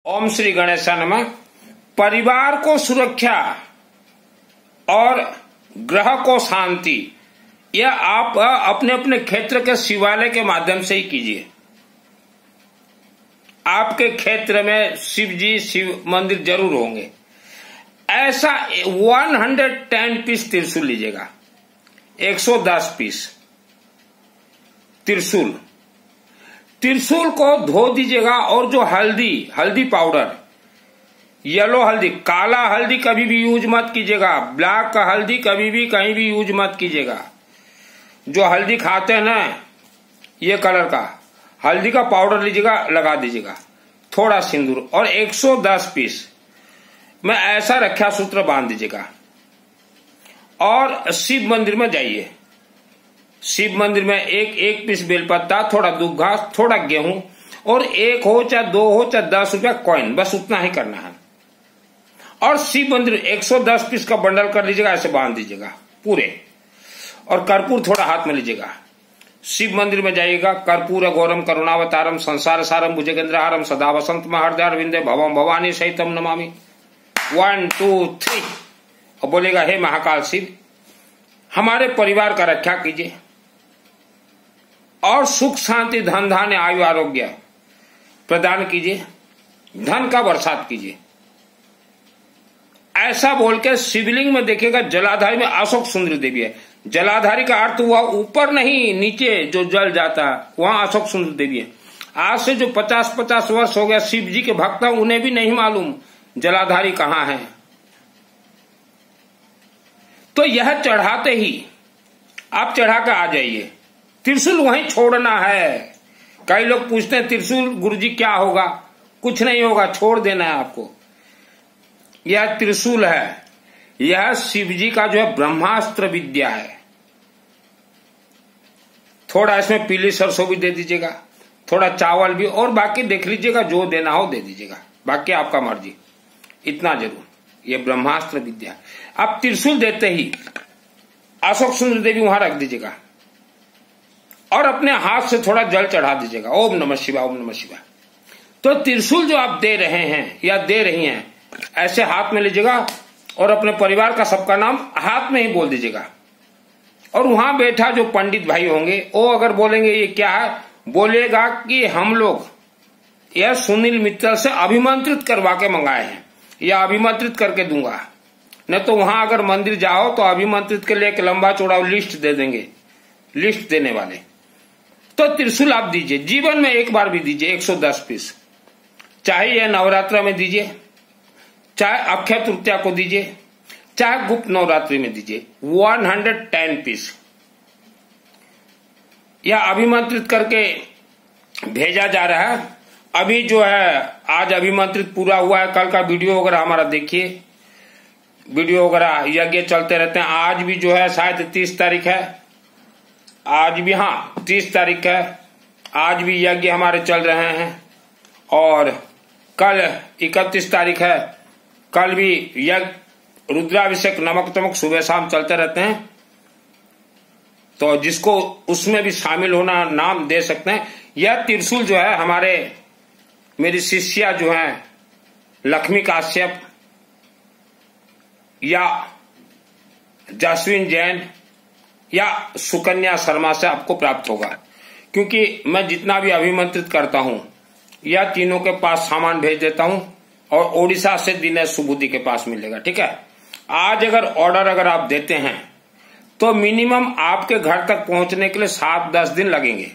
ओम श्री गणेशाय नमः। परिवार को सुरक्षा और ग्रह को शांति, यह आप अपने अपने क्षेत्र के शिवालय के माध्यम से ही कीजिए। आपके क्षेत्र में शिव जी शिव मंदिर जरूर होंगे। ऐसा 110 पीस त्रिशूल लीजिएगा, 110 पीस त्रिशूल को धो दीजिएगा। और जो हल्दी पाउडर, येलो हल्दी, काला हल्दी कभी भी यूज मत कीजिएगा। ब्लैक का हल्दी कभी भी कहीं भी यूज मत कीजिएगा। जो हल्दी खाते हैं ना, ये कलर का हल्दी का पाउडर लीजिएगा, लगा दीजिएगा। थोड़ा सिंदूर और 110 पीस में ऐसा रक्षा सूत्र बांध दीजिएगा। और शिव मंदिर में जाइए। शिव मंदिर में एक पीस बेलपत्ता, थोड़ा दूब घास, थोड़ा गेहूं, और 1 हो चाहे 2 हो चाहे 10 रुपया कॉइन, बस उतना ही करना है। और शिव मंदिर 110 पीस का बंडल कर लीजिएगा, ऐसे बांध दीजिएगा पूरे। और कर्पूर थोड़ा हाथ में लीजिएगा। शिव मंदिर में जाइएगा। कर्पूर गौरम करुणावतारम संसार सारम भुजगेंद्रहारम सदा वसंत हृदय विंदे भवम भवानी सहितम नमामि। 1 2 3 और बोलेगा, हे महाकाल शिव, हमारे परिवार का रक्षा कीजिए और सुख शांति धन धान्य आयु आरोग्य प्रदान कीजिए, धन का बरसात कीजिए। ऐसा बोल के शिवलिंग में देखिएगा, जलाधारी में अशोक सुंदरी देवी है। जलाधारी का अर्थ हुआ ऊपर नहीं, नीचे जो जल जाता है, वहां अशोक सुंदरी देवी है। आज से जो 50 वर्ष हो गया शिव जी के भक्त हैं, उन्हें भी नहीं मालूम जलाधारी कहां है। तो यह चढ़ाते ही आप चढ़ा कर आ जाइए। त्रिशूल वहीं छोड़ना है। कई लोग पूछते हैं त्रिशूल गुरुजी क्या होगा? कुछ नहीं होगा, छोड़ देना है आपको। यह त्रिशूल है, यह शिव जी का जो है ब्रह्मास्त्र विद्या है। थोड़ा इसमें पीली सरसों भी दे दीजिएगा, थोड़ा चावल भी, और बाकी देख लीजिएगा जो देना हो दे दीजिएगा, बाकी आपका मर्जी। इतना जरूर, ये ब्रह्मास्त्र विद्या। आप त्रिशूल देते ही अशोक सुंदर देवी वहां रख दीजिएगा और अपने हाथ से थोड़ा जल चढ़ा दीजिएगा। ओम नमः शिवाय, ओम नमः शिवाय। तो त्रिशूल जो आप दे रहे हैं या दे रही हैं, ऐसे हाथ में लीजिएगा और अपने परिवार का सबका नाम हाथ में ही बोल दीजिएगा। और वहां बैठा जो पंडित भाई होंगे, वो अगर बोलेंगे ये क्या है, बोलेगा कि हम लोग यह सुनील मित्तल से अभिमंत्रित करवा के मंगाए हैं, या अभिमंत्रित करके दूंगा। न तो वहां अगर मंदिर जाओ तो अभिमंत्रित के लिए एक लंबा चौड़ा लिस्ट दे देंगे, लिस्ट देने वाले। तो त्रिशूल आप दीजिए, जीवन में एक बार भी दीजिए 110 पीस। चाहे यह नवरात्र में दीजिए, चाहे अक्षय तृतीया को दीजिए, चाहे गुप्त नवरात्रि में दीजिए। 110 पीस यह अभिमंत्रित करके भेजा जा रहा है। अभी जो है आज अभिमंत्रित पूरा हुआ है। कल का वीडियो वगैरह हमारा देखिए, वीडियो वगैरह यज्ञ चलते रहते हैं। आज भी जो है शायद 30 तारीख है, आज भी, हाँ 30 तारीख है। आज भी यज्ञ हमारे चल रहे हैं। और कल 31 तारीख है, कल भी यज्ञ रुद्राभिषेक नमक तमक सुबह शाम चलते रहते हैं। तो जिसको उसमें भी शामिल होना, नाम दे सकते हैं। यह त्रिशूल जो है हमारे, मेरी शिष्या जो है लक्ष्मी काश्यप या जसविन जैन या सुकन्या शर्मा से आपको प्राप्त होगा। क्योंकि मैं जितना भी अभिमंत्रित करता हूं, यह तीनों के पास सामान भेज देता हूं। और ओडिशा से दिनेश सुबुद्धि के पास मिलेगा, ठीक है। आज अगर ऑर्डर अगर आप देते हैं तो मिनिमम आपके घर तक पहुंचने के लिए 7-10 दिन लगेंगे।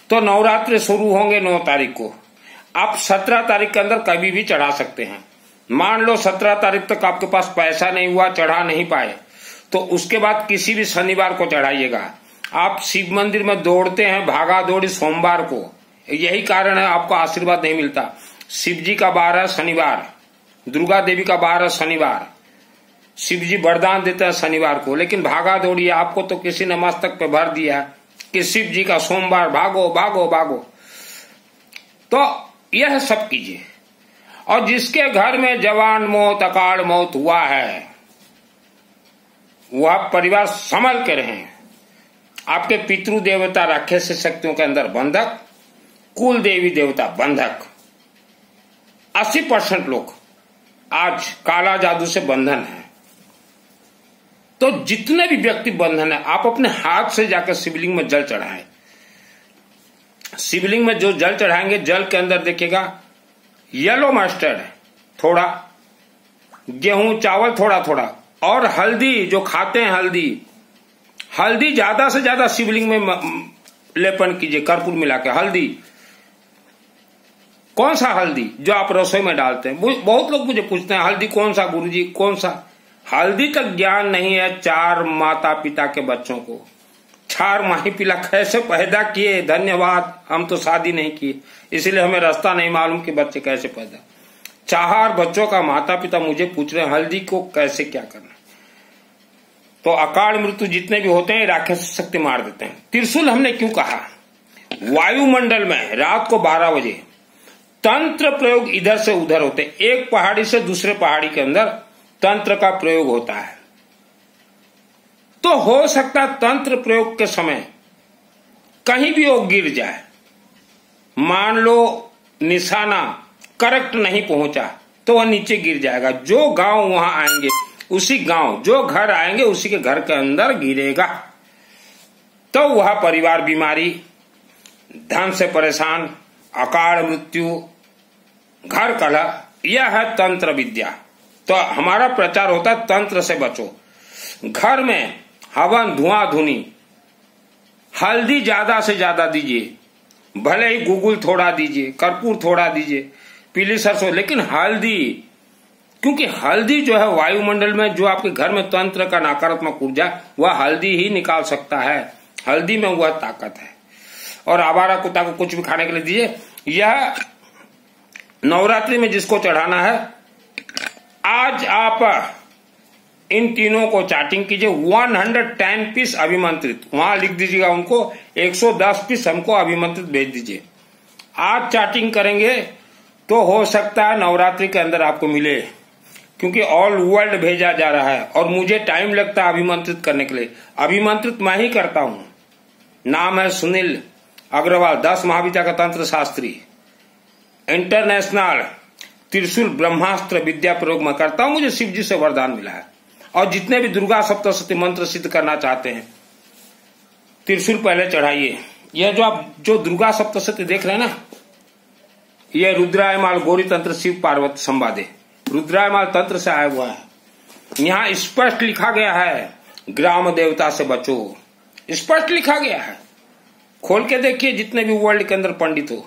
तो नवरात्रि शुरू होंगे 9 तारीख को। आप 17 तारीख के अंदर कभी भी चढ़ा सकते हैं। मान लो 17 तारीख तक आपके पास पैसा नहीं हुआ, चढ़ा नहीं पाए, तो उसके बाद किसी भी शनिवार को चढ़ाइएगा। आप शिव मंदिर में दौड़ते हैं, भागा दौड़ी सोमवार को, यही कारण है आपको आशीर्वाद नहीं मिलता। शिव जी का 12 शनिवार, दुर्गा देवी का 12 शनिवार, शिव जी वरदान देते हैं शनिवार को। लेकिन भागा दौड़ी आपको तो किसी ने मस्तक पे भर दिया कि शिव जी का सोमवार, भागो भागो भागो। तो यह सब कीजिए। और जिसके घर में जवान मौत, अकाल मौत हुआ है, वह परिवार संभल के रहें। आपके पितृ देवता राक्षस शक्तियों के अंदर बंधक, कुल देवी देवता बंधक, 80% लोग आज काला जादू से बंधन है। तो जितने भी व्यक्ति बंधन है, आप अपने हाथ से जाकर शिवलिंग में जल चढ़ाएं। शिवलिंग में जो जल चढ़ाएंगे, जल के अंदर देखिएगा येलो मस्टर्ड थोड़ा, गेहूं चावल थोड़ा थोड़ा, और हल्दी जो खाते हैं, हल्दी ज्यादा से ज्यादा शिवलिंग में लेपन कीजिए, कर्पूर मिला के। हल्दी, कौन सा हल्दी जो आप रसोई में डालते हैं? बहुत लोग मुझे पूछते हैं हल्दी कौन सा गुरुजी, कौन सा? हल्दी तक ज्ञान नहीं है 4 माता पिता के बच्चों को। 4 माही पिला कैसे पैदा किए, धन्यवाद। हम तो शादी नहीं किए, इसीलिए हमें रास्ता नहीं मालूम कि बच्चे कैसे पैदा। 4 बच्चों का माता पिता मुझे पूछ रहे हैं हल्दी को कैसे क्या करना। तो अकाल मृत्यु जितने भी होते हैं राक्षस शक्ति मार देते हैं। त्रिशूल हमने क्यों कहा? वायुमंडल में रात को 12 बजे तंत्र प्रयोग इधर से उधर होते, एक पहाड़ी से दूसरे पहाड़ी के अंदर तंत्र का प्रयोग होता है। तो हो सकता है तंत्र प्रयोग के समय कहीं भी वो गिर जाए, मान लो निशाना करेक्ट नहीं पहुंचा तो वह नीचे गिर जाएगा। जो गांव वहां आएंगे, उसी गांव जो घर आएंगे उसी के घर के अंदर गिरेगा। तो वह परिवार बीमारी, धन से परेशान, अकाल मृत्यु, घर कलह, यह है तंत्र विद्या। तो हमारा प्रचार होता है तंत्र से बचो। घर में हवन धुआं धुनी, हल्दी ज्यादा से ज्यादा दीजिए, भले ही गुगुल थोड़ा दीजिए, कर्पूर थोड़ा दीजिए, पीली सरसों, लेकिन हल्दी, क्योंकि हल्दी जो है वायुमंडल में जो आपके घर में तंत्र का नकारात्मक ऊर्जा, वह हल्दी ही निकाल सकता है। हल्दी में वह ताकत है। और आवारा कुत्ता को कुछ भी खाने के लिए दीजिए। यह नवरात्रि में जिसको चढ़ाना है, आज आप इन तीनों को चार्टिंग कीजिए। 110 पीस अभिमंत्रित, वहां लिख दीजिएगा उनको, 110 पीस हमको अभिमंत्रित भेज दीजिए। आज चार्टिंग करेंगे तो हो सकता है नवरात्रि के अंदर आपको मिले, क्योंकि ऑल वर्ल्ड भेजा जा रहा है और मुझे टाइम लगता है अभिमंत्रित करने के लिए। अभिमंत्रित मैं ही करता हूं। नाम है सुनील अग्रवाल, 10 महाविद्या का तंत्र शास्त्री, इंटरनेशनल त्रिशूल ब्रह्मास्त्र विद्या प्रयोग में करता हूं। मुझे शिव जी से वरदान मिला है। और जितने भी दुर्गा सप्तशती मंत्र सिद्ध करना चाहते हैं, त्रिशूल पहले चढ़ाइए। यह जो आप जो दुर्गा सप्तशती देख रहे हैं ना, यह रुद्रायमाल गौरी तंत्र शिव पार्वती संवादे, रुद्रायमाल तंत्र से आया हुआ है। यहां स्पष्ट लिखा गया है ग्राम देवता से बचो, स्पष्ट लिखा गया है। खोल के देखिए जितने भी वर्ल्ड के अंदर पंडित हो।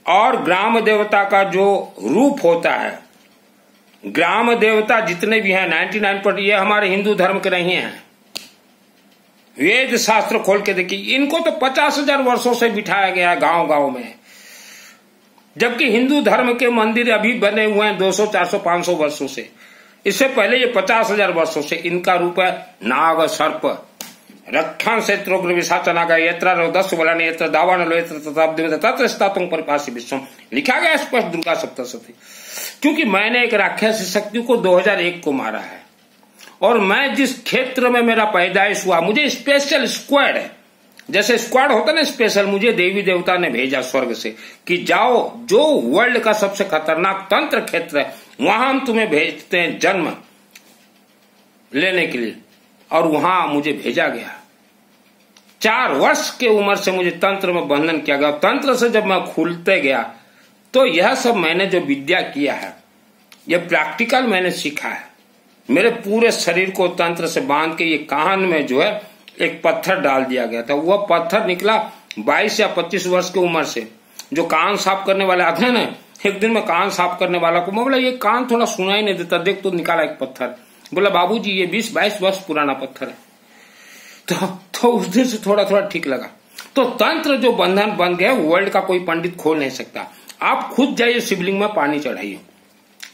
और ग्राम देवता का जो रूप होता है, ग्राम देवता जितने भी हैं 99% ये हमारे हिंदू धर्म के नहीं हैं। वेद शास्त्र खोल के देखिए, इनको तो 50,000 वर्षों से बिठाया गया है गांव गांव में, जबकि हिंदू धर्म के मंदिर अभी बने हुए हैं 200, 400, 500 वर्षों से। इससे पहले ये 50,000 वर्षों से इनका रूप है नाग सर्प, रक्षण से त्रोग्र विशाचनागा यत्र रोदस वलन यत्र दावान लो यत्र तथाब्दिवत तत्र स्तातुं परिपासी विश्वम, लिखा गया स्पष्ट दुर्गा सप्तशती। क्योंकि मैंने एक राक्षसी शक्ति को 2001 को मारा है, और मैं जिस क्षेत्र में मेरा पैदाइश हुआ, मुझे स्पेशल स्क्वाड है, जैसे स्क्वाड होता ना स्पेशल, मुझे देवी देवता ने भेजा स्वर्ग से कि जाओ जो वर्ल्ड का सबसे खतरनाक तंत्र क्षेत्र है वहां हम तुम्हें भेजते हैं जन्म लेने के लिए। और वहां मुझे भेजा गया। 4 वर्ष के उम्र से मुझे तंत्र में बंधन किया गया। तंत्र से जब मैं खुलते गया तो यह सब मैंने जो विद्या किया है, यह प्रैक्टिकल मैंने सीखा है। मेरे पूरे शरीर को तंत्र से बांध के ये कान में जो है एक पत्थर डाल दिया गया था। वह पत्थर निकला 22 या 25 वर्ष की उम्र से। जो कान साफ करने वाले आते हैं ना, एक दिन मैं कान साफ करने वाला को मैं बोला ये कान थोड़ा सुनाई नहीं देता, देख तो निकाला एक पत्थर। बोला बाबूजी ये 20-22 वर्ष पुराना पत्थर है। तो उस दिन से थोड़ा थोड़ा ठीक लगा। तो तंत्र जो बंधन बन गया वर्ल्ड का कोई पंडित खोल नहीं सकता। आप खुद जाइए शिवलिंग में पानी चढ़ाइए।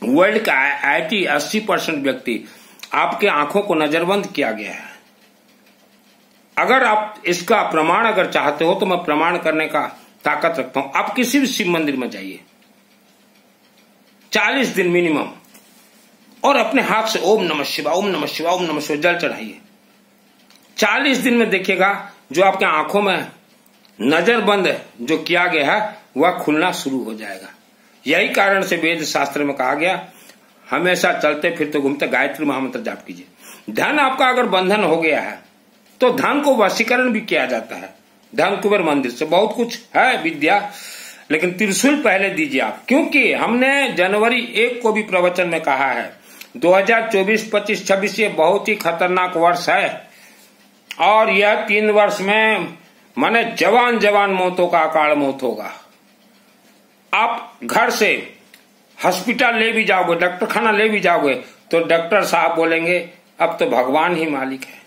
वर्ल्ड का 80% व्यक्ति आपके आंखों को नजरबंद किया गया है। अगर आप इसका प्रमाण अगर चाहते हो तो मैं प्रमाण करने का ताकत रखता हूं। आप किसी भी शिव मंदिर में जाइए 40 दिन मिनिमम, और अपने हाथ से ओम नमः शिवाय, ओम नमः शिवाय, ओम नमः शिवाय जल चढ़ाइए। 40 दिन में देखिएगा जो आपके आंखों में नजरबंद जो किया गया है वह खुलना शुरू हो जाएगा। यही कारण से वेद शास्त्र में कहा गया हमेशा चलते फिरते घूमते गायत्री महामंत्र जाप कीजिए। धन आपका अगर बंधन हो गया है तो धन को वशीकरण भी किया जाता है। धन कुबेर मंदिर से बहुत कुछ है विद्या, लेकिन त्रिशूल पहले दीजिए आप, क्योंकि हमने जनवरी 1 को भी प्रवचन में कहा है 2024, 25, 26 ये बहुत ही खतरनाक वर्ष है और यह 3 वर्ष में माने जवान जवान मौतों का अकाल मौत होगा। आप घर से हॉस्पिटल ले भी जाओगे, डॉक्टर खाना ले भी जाओगे तो डॉक्टर साहब बोलेंगे अब तो भगवान ही मालिक है।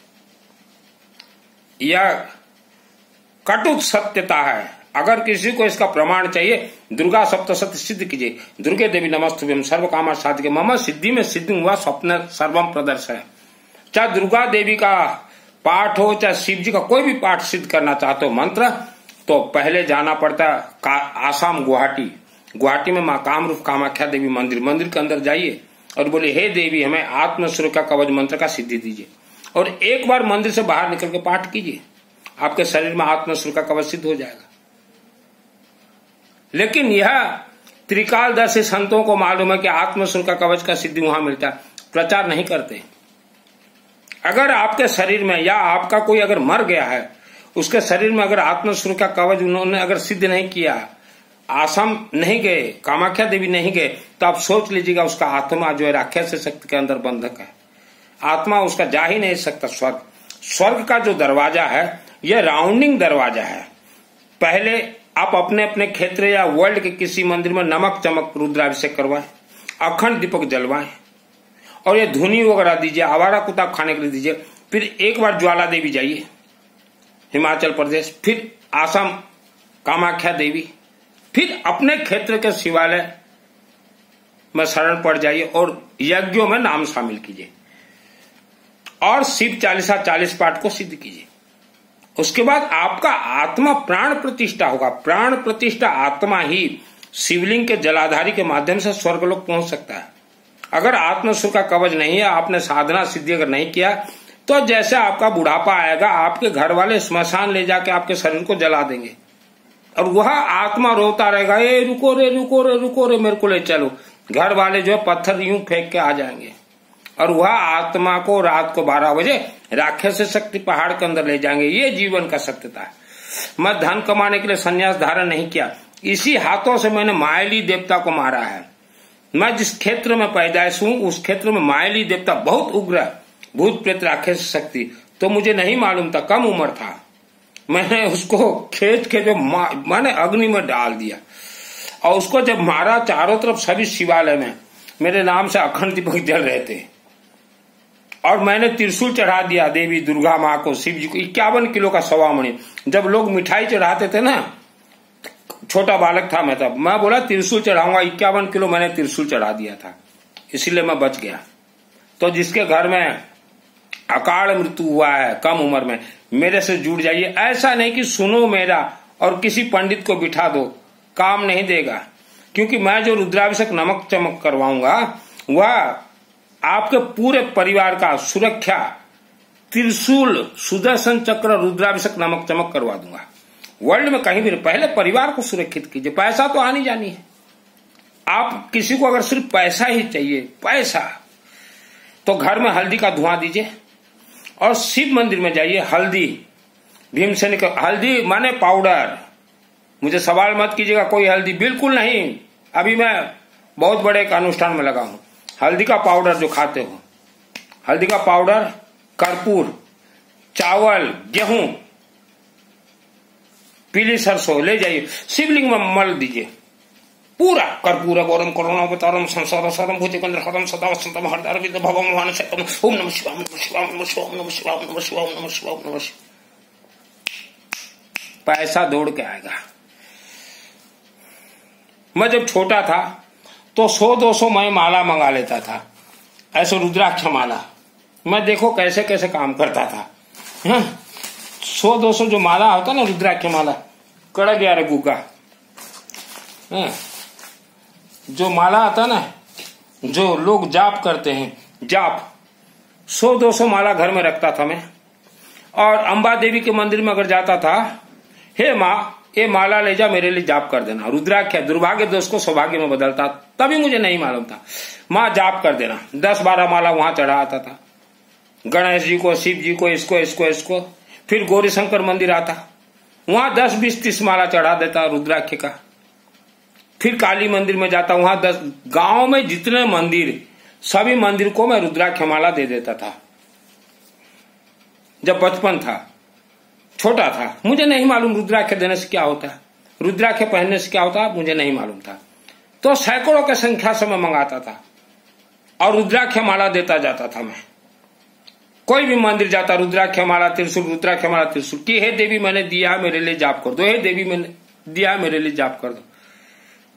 यह कटुक सत्यता है। अगर किसी को इसका प्रमाण चाहिए दुर्गा सप्तशती सिद्ध कीजिए। दुर्गे देवी नमस्तुभ्यं सर्व कामा साधिके मम सिद्धि में सिद्धि हुआ स्वप्न सर्वम प्रदर्शय। चाहे दुर्गा देवी का पाठ हो चाहे शिव जी का कोई भी पाठ सिद्ध करना चाहते हो मंत्र, तो पहले जाना पड़ता है आसाम गुवाहाटी में माँ कामरूप कामाख्या देवी मंदिर के अंदर जाइए और बोले हे देवी हमें आत्म सुरक्षा कवच मंत्र का सिद्धि दीजिए, और एक बार मंदिर से बाहर निकल के पाठ कीजिए, आपके शरीर में आत्म सुरक्षा कवच सिद्ध हो जाएगा। लेकिन यह त्रिकालदर्शी संतों को मालूम है कि आत्म सुरक्षा कवच का सिद्धि वहां मिलता है, प्रचार नहीं करते। अगर आपके शरीर में या आपका कोई अगर मर गया है उसके शरीर में अगर आत्म सुरक्षा कवच उन्होंने अगर सिद्ध नहीं किया, आसाम नहीं गए, कामाख्या देवी नहीं गए, तो आप सोच लीजिएगा उसका आत्मा जो है राक्षस शक्ति के अंदर बंधक है। आत्मा उसका जा ही नहीं सकता स्वर्ग का जो दरवाजा है यह राउंडिंग दरवाजा है। पहले आप अपने अपने क्षेत्र या वर्ल्ड के किसी मंदिर में नमक चमक रुद्राभिषेक करवाएं, अखंड दीपक जलवाएं और ये धुनी वगैरह दीजिए, आवारा कुत्ता खाने के लिए दीजिए। फिर एक बार ज्वाला देवी जाइए हिमाचल प्रदेश, फिर आसाम कामाख्या देवी, फिर अपने क्षेत्र के शिवालय में शरण पड़ जाइए और यज्ञों में नाम शामिल कीजिए और शिव चालीसा 40 पाठ को सिद्ध कीजिए। उसके बाद आपका आत्मा प्राण प्रतिष्ठा होगा। प्राण प्रतिष्ठा आत्मा ही शिवलिंग के जलाधारी के माध्यम से स्वर्गलोक पहुंच सकता है। अगर आत्मसुर का कवच नहीं है, आपने साधना सिद्धि अगर नहीं किया, तो जैसे आपका बुढ़ापा आएगा आपके घर वाले स्मशान ले जाके आपके शरीर को जला देंगे और वह आत्मा रोता रहेगा, ए रुको रे रुको रे रुको रे मेरे को ले चलो। घर वाले जो है पत्थर यूं फेंक के आ जाएंगे और वह आत्मा को रात को 12 बजे राक्षस शक्ति पहाड़ के अंदर ले जाएंगे। ये जीवन का सत्यता है। मैं धन कमाने के लिए संन्यास धारण नहीं किया, इसी हाथों से मैंने मायली देवता को मारा है। मैं जिस क्षेत्र में पैदाइश हूं उस क्षेत्र में मायली देवता बहुत उग्र है, भूत प्रेत राक्षस शक्ति। तो मुझे नहीं मालूम था, कम उम्र था, मैंने उसको खींच के जो मैंने अग्नि में डाल दिया और उसको जब मारा चारों तरफ सभी शिवालय में मेरे नाम से अखंड दीपक जल रहे थे और मैंने त्रिशूल चढ़ा दिया देवी दुर्गा माँ को, शिव जी को 51 किलो का सवामणि। जब लोग मिठाई चढ़ाते थे ना, छोटा बालक था मैं तब, मैं बोला त्रिशूल चढ़ाऊंगा, 51 किलो मैंने त्रिशूल चढ़ा दिया था, इसीलिए मैं बच गया। तो जिसके घर में अकाल मृत्यु हुआ है कम उम्र में, मेरे से जुड़ जाइए। ऐसा नहीं कि सुनो मेरा और किसी पंडित को बिठा दो, काम नहीं देगा। क्योंकि मैं जो रुद्राभिषेक नमक चमक करवाऊंगा वह आपके पूरे परिवार का सुरक्षा, त्रिशूल, सुदर्शन चक्र, रुद्राभिषेक नमक चमक करवा दूंगा। वर्ल्ड में कहीं भी पहले परिवार को सुरक्षित कीजिए। पैसा तो आनी जानी है। आप किसी को अगर सिर्फ पैसा ही चाहिए, पैसा, तो घर में हल्दी का धुआं दीजिए और शिव मंदिर में जाइए। हल्दी, भीमसेनी का हल्दी माने पाउडर, मुझे सवाल मत कीजिएगा कोई हल्दी, बिल्कुल नहीं। अभी मैं बहुत बड़े एक अनुष्ठान में लगा हूं। हल्दी का पाउडर जो खाते हो, हल्दी का पाउडर, कर्पूर, चावल, गेहूं, पीली सरसों ले जाइए, शिवलिंग में मल दीजिए पूरा। कर्पूर गौरम करुणावतारम संसार सारम भुजगेंद्र हरम सदा वसंतम हरदार विद भवम मोहन सतम। ओम नमः शिवाय, नमः शिवाय, नमः शिवाय, नमः शिवाय, नमः शिवाय, नमः शिवाय, नमः शिवाय। पैसा दौड़ के आएगा। मैं जब छोटा था तो 100-200 मैं माला मंगा लेता था, ऐसे रुद्राक्ष माला। मैं देखो कैसे कैसे काम करता था। 100-200 जो माला होता ना रुद्राक्ष माला, कड़क यार गुगा, जो माला आता ना, जो लोग जाप करते हैं, जाप 100-200 माला घर में रखता था मैं। और अंबा देवी के मंदिर में अगर जाता था, हे माँ ये माला ले जा, मेरे लिए जाप कर देना। रुद्राक्ष दुर्भाग्य दोष को सौभाग्य में बदलता, तभी मुझे नहीं मालूम था। माँ जाप कर देना। 10-12 माला वहां चढ़ा आता था, गणेश जी को, शिव जी को, इसको। फिर गौरी शंकर मंदिर आता, वहां 10-20-30 माला चढ़ा देता रुद्राक्ष का। फिर काली मंदिर में जाता, वहां 10 गांव में जितने मंदिर, सभी मंदिर को मैं रुद्राक्ष माला दे देता था। जब बचपन था, छोटा था, मुझे नहीं मालूम रुद्राक्ष देने से क्या होता है, रुद्राक्ष पहनने से क्या होता है, मुझे नहीं मालूम था। तो सैकड़ों की संख्या से मैं मंगाता था और रुद्राक्ष माला देता जाता था। मैं कोई भी मंदिर जाता, रुद्राक्ष माला त्रिशूल, रुद्राक्ष माला त्रिशूल, कि हे देवी मैंने दिया, मेरे लिए जाप कर दो, हे देवी मैंने दिया, मेरे लिए जाप कर दो।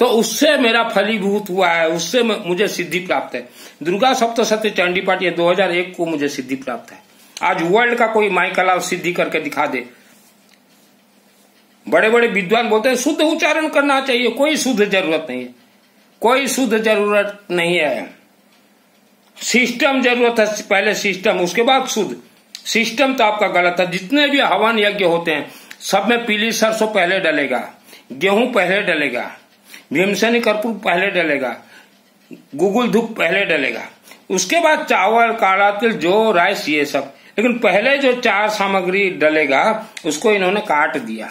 तो उससे मेरा फलीभूत हुआ है, उससे मुझे सिद्धि प्राप्त है। दुर्गा सप्तशती चंडी पाठ ये 2001 को मुझे सिद्धि प्राप्त है। आज वर्ल्ड का कोई माई कला सिद्धि करके दिखा दे। बड़े बड़े विद्वान बोलते हैं शुद्ध उच्चारण करना चाहिए, कोई शुद्ध जरूरत नहीं है, कोई शुद्ध जरूरत नहीं है। सिस्टम जरूरत है, पहले सिस्टम, उसके बाद शुद्ध। सिस्टम तो आपका गलत है। जितने भी हवन यज्ञ होते हैं सब में पीली सरसों पहले डलेगा, गेहूं पहले डलेगा, भीमसेनी कर्पूर पहले डलेगा, गुगुल धूप पहले डलेगा, उसके बाद चावल, काला तिल, जौ, राइस, ये सब। लेकिन पहले जो 4 सामग्री डलेगा उसको इन्होंने काट दिया।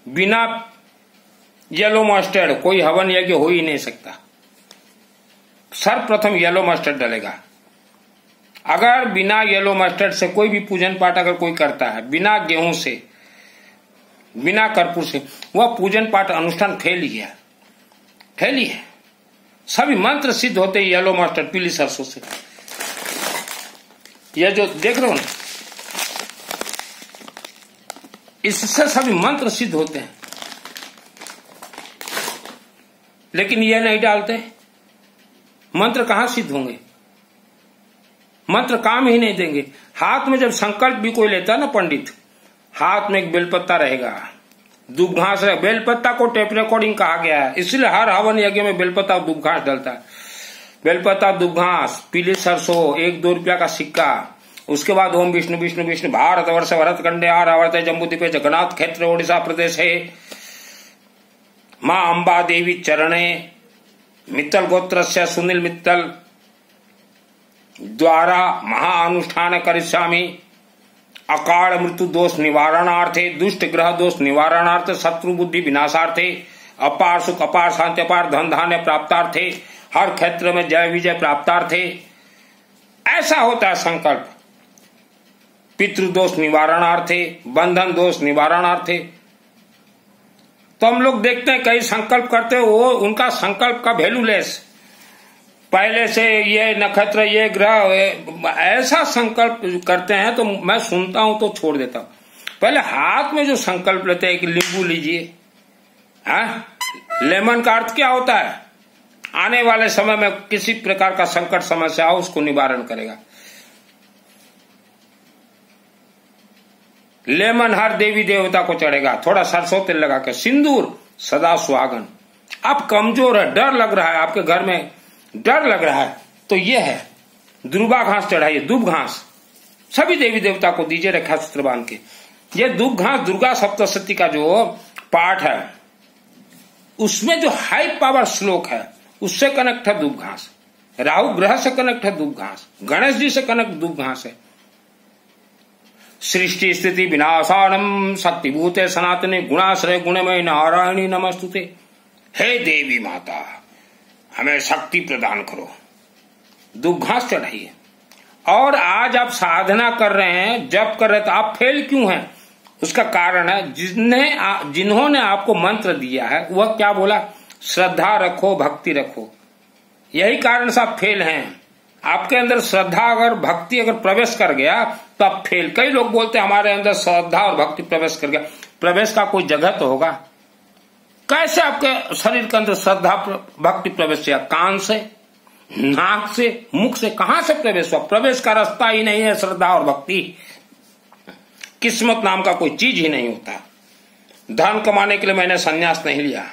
बिना येलो मस्टर्ड कोई हवन यज्ञ हो ही नहीं सकता। सर्वप्रथम येलो मस्टर्ड डलेगा। अगर बिना येलो मस्टर्ड से कोई भी पूजन पाठ अगर कोई करता है, बिना गेहूं से, बिना कर्पूर से, वह पूजन पाठ अनुष्ठान फेल ही है, फेल ही है। सभी मंत्र सिद्ध होते हैं येलो मस्टर्ड, पीली सरसों से। यह जो देख रहे हो ना, इससे सभी मंत्र सिद्ध होते हैं। लेकिन यह नहीं डालते, मंत्र कहां सिद्ध होंगे, मंत्र काम ही नहीं देंगे। हाथ में जब संकल्प भी कोई लेता है ना पंडित, हाथ में एक बेलपत्ता रहेगा, दूब घास है। बेलपत्ता को टेप रिकॉर्डिंग कहा गया है, इसलिए हर हवन यज्ञ में बेलपत्ता दूब घास डलता है। बेलपत्ता, दूब घास, पीली सरसों, 1-2 रुपया का सिक्का, उसके बाद ओम विष्णु विष्णु विष्णु, भारत वर्ष भरत खंडे आवर्त जम्बूद्वीपे जगन्नाथ क्षेत्र ओडिशा प्रदेश है, माँ अंबा देवी चरणे, मित्तल गोत्र से सुनील मित्तल द्वारा महाअनुष्ठान करिष्यामि, अकाल मृत्यु दोष निवारणार्थे, दुष्ट ग्रह दोष निवारणार्थे, शत्रु बुद्धि विनाशार्थे, अपार सुख, अपार शांति, अपार धन धान्य प्राप्तार्थे, हर क्षेत्र में जय विजय प्राप्तार्थे। ऐसा होता है संकल्प। पितृदोष निवारणार्थे, बंधन दोष निवारणार्थे। तो हम लोग देखते हैं कई संकल्प करते हो, वो उनका संकल्प का वैल्यूलेस, पहले से ये नक्षत्र, ये ग्रह, ऐसा संकल्प करते हैं। तो मैं सुनता हूं तो छोड़ देता हूं। पहले हाथ में जो संकल्प लेते हैं कि नींबू लीजिए, लेमन का अर्थ क्या होता है, आने वाले समय में किसी प्रकार का संकट समस्या हो उसको निवारण करेगा। लेमन हर देवी देवता को चढ़ेगा, थोड़ा सरसों तेल लगा के। सिंदूर सदा सुहागन। आप कमजोर है, डर लग रहा है, आपके घर में डर लग रहा है, तो यह है दुर्वा घास चढ़ाइए, दूब घास सभी देवी देवता को दीजिए रेखा सूत्र बांध के। ये दूब घास दुर्गा सप्तशती का जो पाठ है उसमें जो हाई पावर श्लोक है उससे कनेक्ट है दूब घास, राहु ग्रह से कनेक्ट है दूब घास, गणेश जी से कनेक्ट दूब घास है। सृष्टि स्थिति विनाशानम शक्तिभूते सनातने गुणाश्रय गुणमय नारायणी नमस्तुते। हे देवी माता हमें शक्ति प्रदान करो, दूब घास चढ़ाइए। और आज आप साधना कर रहे हैं, जप कर रहे, तो आप फेल क्यों हैं? उसका कारण है जिन्होंने आपको मंत्र दिया है वह क्या बोला, श्रद्धा रखो, भक्ति रखो। यही कारण से आप फेल हैं। आपके अंदर श्रद्धा अगर भक्ति अगर प्रवेश कर गया तो आप फेल। कई लोग बोलते हैं हमारे अंदर श्रद्धा और भक्ति प्रवेश कर गया। प्रवेश का कोई जगह तो होगा। कैसे आपके शरीर के अंदर श्रद्धा भक्ति प्रवेश किया? कान से, नाक से, मुख से, कहां से प्रवेश हुआ? प्रवेश का रास्ता ही नहीं है श्रद्धा और भक्ति। किस्मत नाम का कोई चीज ही नहीं होता। धन कमाने के लिए मैंने संन्यास नहीं लिया।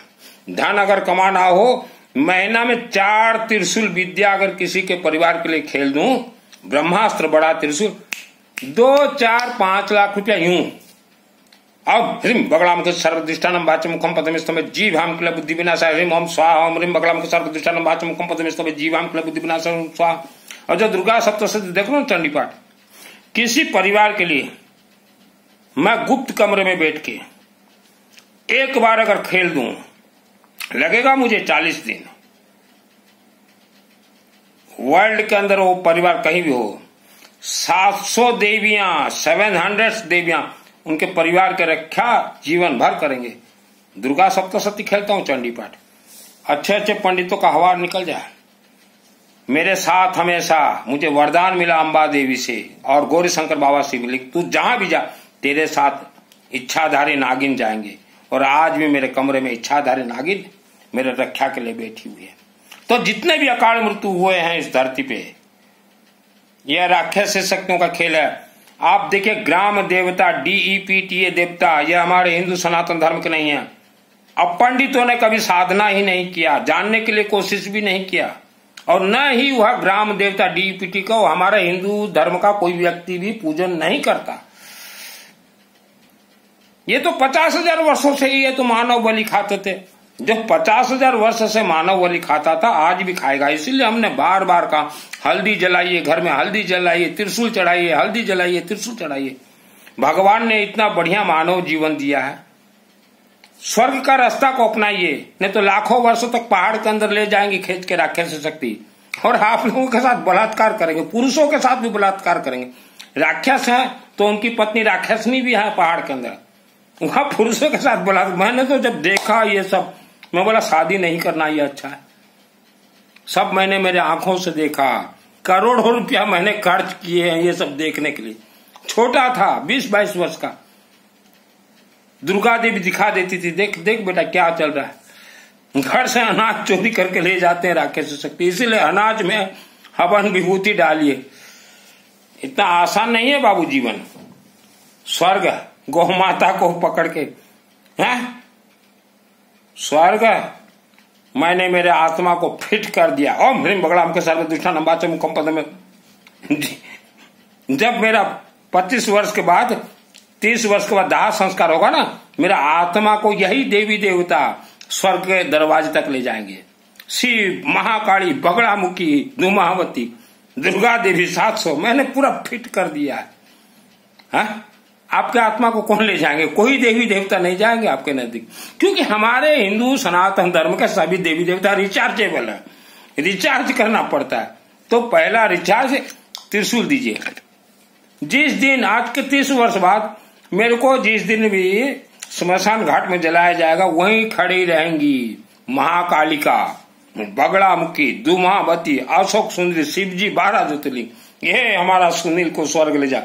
धन अगर कमाना हो, महीना में 4 त्रिशूल विद्या अगर किसी के परिवार के लिए खेल दूं, ब्रह्मास्त्र बड़ा त्रिशूल, 2, 4, 5 लाख रुपया यूं अब ह्रीम बगलामुख सर्वधिष्ठानम वाच्य मुखम पदमिस्तमे जीवाम किल बुद्धि विनाशाय ह्रीम ओम स्वाहा ओम ह्रीम बगलामुख सर्वधिष्ठानम वाच्य मुखम पदमिस्तमे जीवाम किल बुद्धि विनाशाय ओम स्वाहा। और जो दुर्गा सप्तशती देखो ना चंडी पाठ, किसी परिवार के लिए मैं गुप्त कमरे में बैठ के एक बार अगर खेल दूं, लगेगा मुझे 40 दिन। वर्ल्ड के अंदर वो परिवार कहीं भी हो, 700 देवियां, 700 देवियां उनके परिवार के रक्षा जीवन भर करेंगे। दुर्गा सप्तशती खेलता हूं, चंडी पाठ, अच्छे अच्छे पंडितों का हवार निकल जाए मेरे साथ हमेशा। मुझे वरदान मिला अंबा देवी से और गौरी शंकर बाबा से मिली, तू जहां भी जा तेरे साथ इच्छाधारी नागिन जाएंगे। और आज भी मेरे कमरे में इच्छाधारी नागिन मेरे रक्षा के लिए बैठी हुई है। तो जितने भी अकाल मृत्यु हुए हैं इस धरती पे, यह राक्षस शक्तियों का खेल है। आप देखिए, ग्राम देवता DEPTA देवता, यह हमारे हिंदू सनातन धर्म के नहीं है। अब पंडितों ने कभी साधना ही नहीं किया, जानने के लिए कोशिश भी नहीं किया, और न ही वह ग्राम देवता DEPT को हमारे हिंदू धर्म का कोई व्यक्ति भी पूजन नहीं करता। ये तो 50,000 वर्षों से ही ये तो मानव बलि खाते थे। जो 50,000 वर्ष से मानव बलि खाता था आज भी खाएगा। इसीलिए हमने बार बार कहा हल्दी जलाइए, घर में हल्दी जलाइए, त्रिशूल चढ़ाइए, हल्दी जलाइए, त्रिशूल चढ़ाइए। भगवान ने इतना बढ़िया मानव जीवन दिया है, स्वर्ग का रास्ता को अपनाइए, नहीं तो लाखों वर्षों तक पहाड़ के अंदर ले जाएंगे खींच के राक्षस शक्ति, और आप लोगों के साथ बलात्कार करेंगे, पुरुषों के साथ भी बलात्कार करेंगे। राक्षस है तो उनकी पत्नी राक्षसनी भी है पहाड़ के अंदर, वहां पुरुषों के साथ बलात्कार। मैंने तो जब देखा ये सब, मैं बोला शादी नहीं करना ये अच्छा है। सब मैंने मेरे आंखों से देखा, करोड़ों रुपया मैंने खर्च किए हैं ये सब देखने के लिए। छोटा था, 20-22 वर्ष का। दुर्गा देवी दिखा देती थी, देख देख बेटा क्या चल रहा है। घर से अनाज चोरी करके ले जाते हैं राक्षस शक्ति, इसीलिए अनाज में हवन विभूति डालिए। इतना आसान नहीं है बाबू जीवन। स्वर्ग गौ माता को पकड़ के हैं, स्वर्ग मैंने मेरे आत्मा को फिट कर दिया। ओम ह्रीम बगलामुख सर्वधिष्ठानम वाच्य मुखम पदमिस्तमे। जब मेरा 25 वर्ष के बाद, 30 वर्ष के बाद दाह संस्कार होगा ना, मेरा आत्मा को यही देवी देवता स्वर्ग के दरवाजे तक ले जाएंगे। शिव, महाकाली, बगलामुखी, धूमावती, दुर्गा देवी 700 मैंने पूरा फिट कर दिया है। आपके आत्मा को कौन ले जाएंगे? कोई देवी देवता नहीं जाएंगे आपके नजदीक, क्योंकि हमारे हिंदू सनातन धर्म के सभी देवी देवता रिचार्जेबल है, रिचार्ज करना पड़ता है। तो पहला रिचार्ज त्रिशूल दीजिए। जिस दिन, आज के 30 वर्ष बाद मेरे को जिस दिन भी स्मशान घाट में जलाया जाएगा, वहीं खड़ी रहेंगी महाकालिका, बगलामुखी, धूमावती, अशोक सुंदरी, शिवजी, 12 ज्योतिर्लिंग। ये हमारा सुनील को स्वर्ग ले जा।